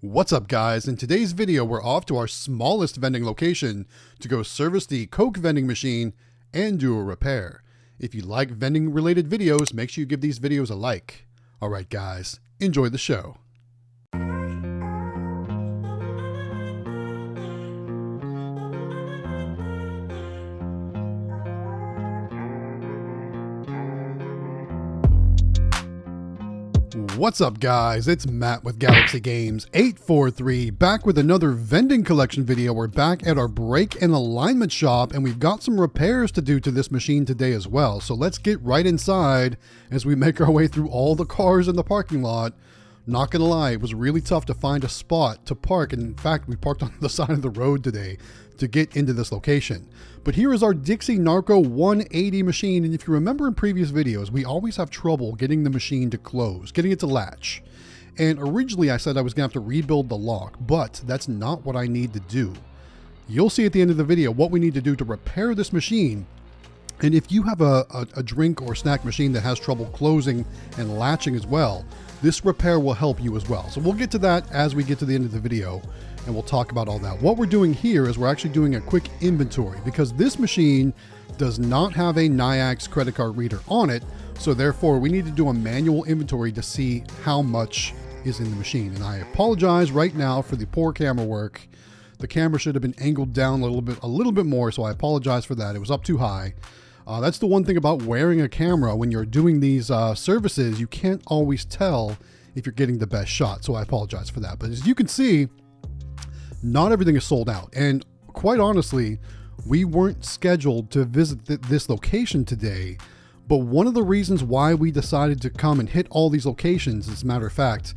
What's up guys? In today's video we're off to our smallest vending location to go service the Coke vending machine and do a repair. If you like vending related videos, make sure you give these videos a like. Alright guys, enjoy the show. What's up guys, it's Matt with Galaxy Games 843 back with another vending collection video. We're back at our brake and alignment shop and we've got some repairs to do to this machine today as well. So let's get right inside as we make our way through all the cars in the parking lot. Not gonna lie, it was really tough to find a spot to park, and in fact we parked on the side of the road today to get into this location. But here is our Dixie Narco 180 machine, and if you remember in previous videos, we always have trouble getting the machine to close, getting it to latch. And originally I said I was gonna have to rebuild the lock, but that's not what I need to do. You'll see at the end of the video what we need to do to repair this machine. And if you have a drink or snack machine that has trouble closing and latching as well, this repair will help you as well. So we'll get to that as we get to the end of the video and we'll talk about all that. What we're doing here is we're actually doing a quick inventory because this machine does not have a NIAX credit card reader on it. So therefore we need to do a manual inventory to see how much is in the machine. And I apologize right now for the poor camera work. The camera should have been angled down a little bit more. So I apologize for that. It was up too high. That's the one thing about wearing a camera when you're doing these services. You can't always tell if you're getting the best shot. So I apologize for that. But as you can see, not everything is sold out. And quite honestly, we weren't scheduled to visit this location today. But one of the reasons why we decided to come and hit all these locations, as a matter of fact,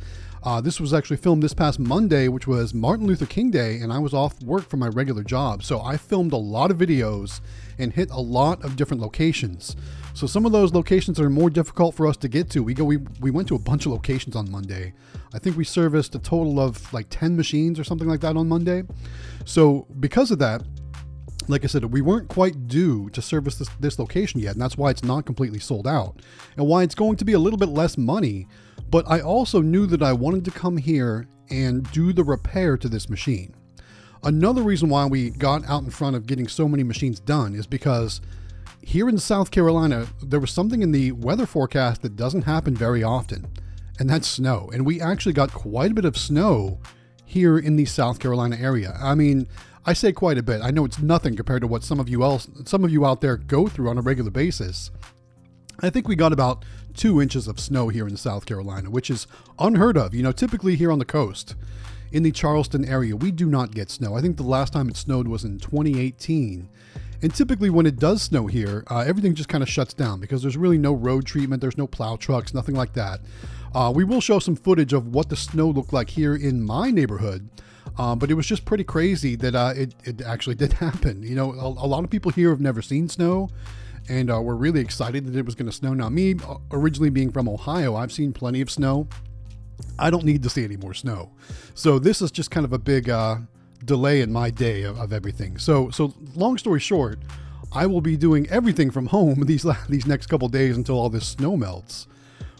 this was actually filmed this past Monday, which was Martin Luther King Day, and I was off work from my regular job. So I filmed a lot of videos and hit a lot of different locations. So some of those locations are more difficult for us to get to. We went to a bunch of locations on Monday. I think we serviced a total of like 10 machines or something like that on Monday. So because of that, like I said, we weren't quite due to service this location yet, and that's why it's not completely sold out and why it's going to be a little bit less money. But I also knew that I wanted to come here and do the repair to this machine. Another reason why we got out in front of getting so many machines done is because here in South Carolina, there was something in the weather forecast that doesn't happen very often, and that's snow. And we actually got quite a bit of snow here in the South Carolina area. I mean, I say quite a bit. I know it's nothing compared to what some of you out there go through on a regular basis. I think we got about 2 inches of snow here in South Carolina, which is unheard of. You know, typically here on the coast, in the Charleston area, we do not get snow. I think the last time it snowed was in 2018. And typically when it does snow here, everything just kind of shuts down because there's really no road treatment. There's no plow trucks, nothing like that. We will show some footage of what the snow looked like here in my neighborhood. But it was just pretty crazy that it actually did happen. You know, a lot of people here have never seen snow. And we're really excited that it was going to snow. Now, me, originally being from Ohio, I've seen plenty of snow. I don't need to see any more snow. So this is just kind of a big delay in my day of everything. So long story short, I will be doing everything from home these next couple days until all this snow melts.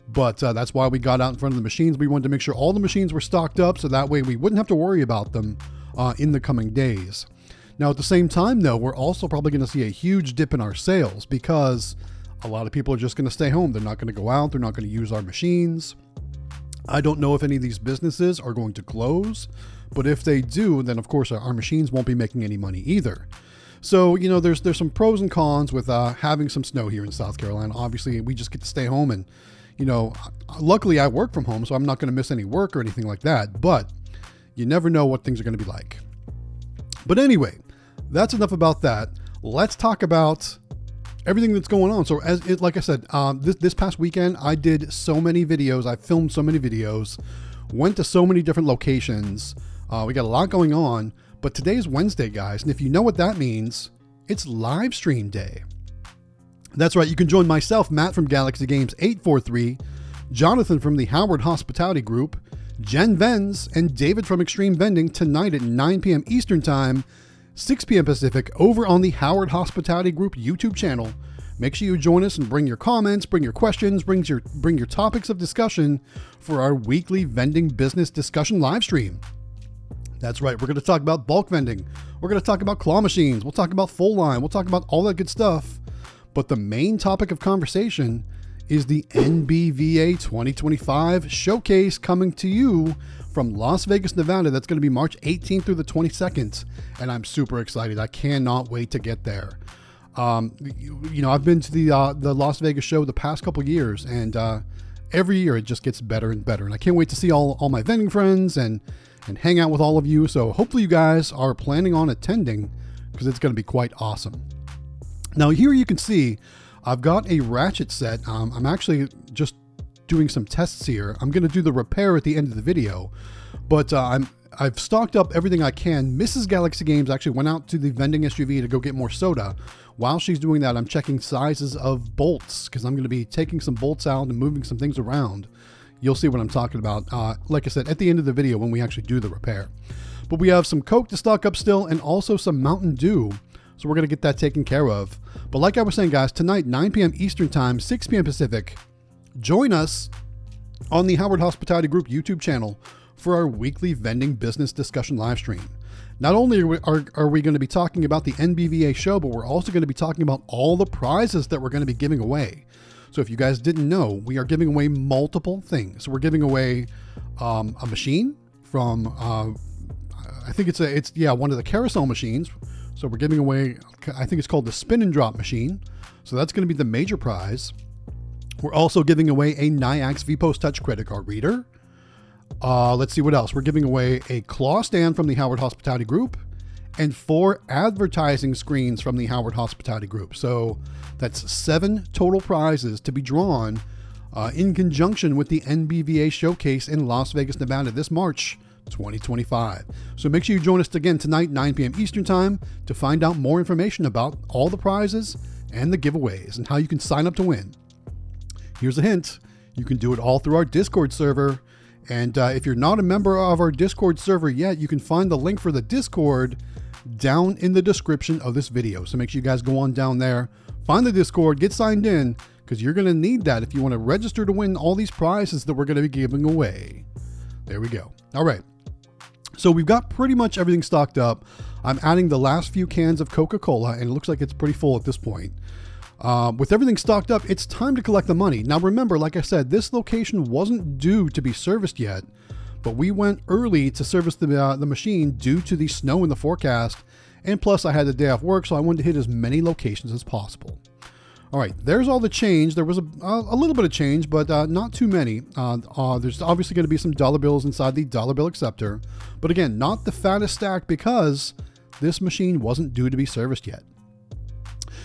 But that's why we got out in front of the machines. We wanted to make sure all the machines were stocked up so that way we wouldn't have to worry about them in the coming days. Now, at the same time, though, we're also probably going to see a huge dip in our sales because a lot of people are just going to stay home. They're not going to go out. They're not going to use our machines. I don't know if any of these businesses are going to close, but if they do, then of course our machines won't be making any money either. So, you know, there's some pros and cons with having some snow here in South Carolina. Obviously, we just get to stay home and, you know, luckily I work from home, so I'm not going to miss any work or anything like that, but you never know what things are going to be like. But anyway, that's enough about that. Let's talk about everything that's going on. So like I said, this past weekend, I did so many videos. I filmed so many videos, went to so many different locations. We got a lot going on, but today's Wednesday, guys. And if you know what that means, it's live stream day. That's right. You can join myself, Matt from Galaxy Games 843, Jonathan from the Howard Hospitality Group, Jen Venz, and David from Extreme Vending tonight at 9 p.m. Eastern Time, 6 p.m. Pacific, over on the Howard Hospitality Group YouTube channel, Make sure you join us and bring your comments, bring your questions, bring your topics of discussion for our weekly vending business discussion live stream. That's right. We're going to talk about bulk vending. We're going to talk about claw machines. We'll talk about full line. We'll talk about all that good stuff. But the main topic of conversation is the NBVA 2025 showcase coming to you from Las Vegas, Nevada. That's going to be March 18th through the 22nd. And I'm super excited. I cannot wait to get there. I've been to the Las Vegas show the past couple years, and every year it just gets better and better. And I can't wait to see all my vending friends and hang out with all of you. So hopefully you guys are planning on attending, because it's going to be quite awesome. Now here you can see I've got a ratchet set. I'm actually just doing some tests here. I'm going to do the repair at the end of the video, but I've stocked up everything I can. Mrs. Galaxy Games actually went out to the vending SUV to go get more soda. While she's doing that, I'm checking sizes of bolts, because I'm going to be taking some bolts out and moving some things around. You'll see what I'm talking about, like I said, at the end of the video when we actually do the repair. But we have some Coke to stock up still, and also some Mountain Dew. So we're going to get that taken care of. But like I was saying, guys, tonight, 9 p.m. Eastern Time, 6 p.m. Pacific, join us on the Howard Hospitality Group YouTube channel for our weekly vending business discussion live stream. Not only are we going to be talking about the NBVA show, but we're also going to be talking about all the prizes that we're going to be giving away. So if you guys didn't know, we are giving away multiple things. We're giving away a machine from, I think it's one of the carousel machines. So we're giving away, I think it's called the spin and drop machine. So that's going to be the major prize. We're also giving away a Niax VPost Touch credit card reader. Let's see what else. We're giving away a claw stand from the Howard Hospitality Group and 4 advertising screens from the Howard Hospitality Group. So that's 7 total prizes to be drawn in conjunction with the NBVA showcase in Las Vegas, Nevada this March 2025. So make sure you join us again tonight, 9 p.m. Eastern Time, to find out more information about all the prizes and the giveaways and how you can sign up to win. Here's a hint. You can do it all through our Discord server. And if you're not a member of our Discord server yet, you can find the link for the Discord down in the description of this video. So make sure you guys go on down there, find the Discord, get signed in, because you're going to need that if you want to register to win all these prizes that we're going to be giving away. There we go. All right. So we've got pretty much everything stocked up. I'm adding the last few cans of Coca-Cola, and it looks like it's pretty full at this point. With everything stocked up, it's time to collect the money. Now remember, like I said, this location wasn't due to be serviced yet, but we went early to service the machine due to the snow in the forecast, and plus I had the day off work, so I wanted to hit as many locations as possible. All right, there's all the change. There was a little bit of change, but not too many. There's obviously going to be some dollar bills inside the dollar bill acceptor, but again, not the fattest stack because this machine wasn't due to be serviced yet.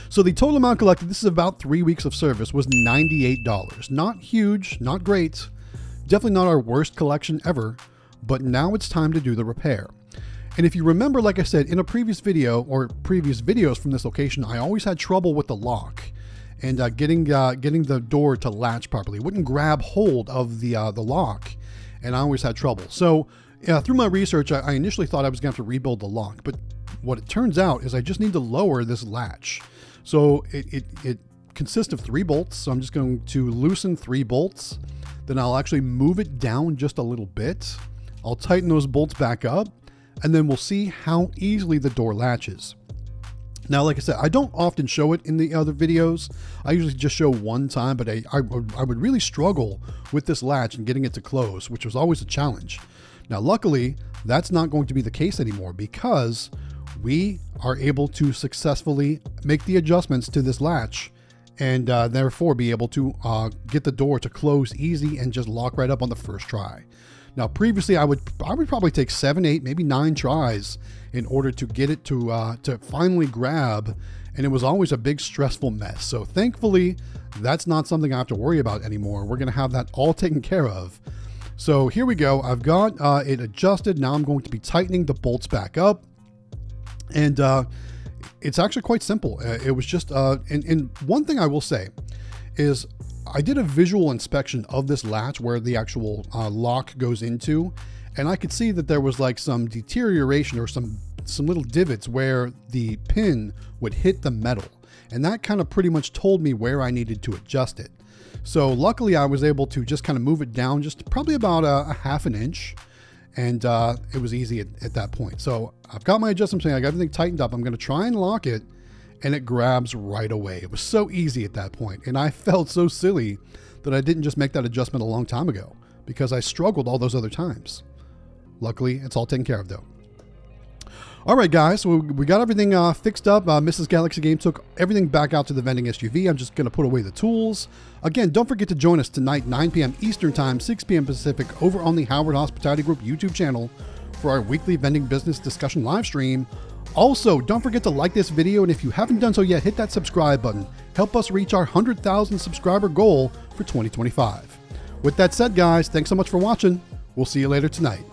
So the total amount collected, this is about 3 weeks of service, was $98. Not huge, not great, definitely not our worst collection ever, but now it's time to do the repair. And if you remember, like I said, in a previous video or previous videos from this location, I always had trouble with the lock and getting the door to latch properly. It wouldn't grab hold of the lock, and I always had trouble. So through my research, I initially thought I was going to have to rebuild the lock, but what it turns out is I just need to lower this latch. So it consists of 3 bolts. So I'm just going to loosen 3 bolts. Then I'll actually move it down just a little bit. I'll tighten those bolts back up, and then we'll see how easily the door latches. Now, like I said, I don't often show it in the other videos. I usually just show one time, but I would really struggle with this latch and getting it to close, which was always a challenge. Now, luckily, that's not going to be the case anymore because we are able to successfully make the adjustments to this latch and therefore be able to get the door to close easy and just lock right up on the first try. Now, previously, I would probably take 7, 8, maybe 9 tries in order to get it to finally grab, and it was always a big stressful mess. So thankfully, that's not something I have to worry about anymore. We're going to have that all taken care of. So here we go. I've got it adjusted. Now I'm going to be tightening the bolts back up. And it's actually quite simple. It was just, and one thing I will say is I did a visual inspection of this latch where the actual lock goes into, and I could see that there was like some deterioration or some little divots where the pin would hit the metal. and that kind of pretty much told me where I needed to adjust it. So luckily I was able to just kind of move it down just probably about a half an inch, and it was easy at that point. So I've got my adjustment thing, I got everything tightened up. I'm going to try and lock it, and it grabs right away. It was so easy at that point, and I felt so silly that I didn't just make that adjustment a long time ago, because I struggled all those other times. Luckily, it's all taken care of though. All right, guys, so we got everything fixed up. Mrs. Galaxy Game took everything back out to the vending SUV. I'm just going to put away the tools. Again, don't forget to join us tonight, 9 p.m. Eastern Time, 6 p.m. Pacific, over on the Howard Hospitality Group YouTube channel for our weekly vending business discussion live stream. Also, don't forget to like this video, and if you haven't done so yet, hit that subscribe button. Help us reach our 100,000 subscriber goal for 2025. With that said, guys, thanks so much for watching. We'll see you later tonight.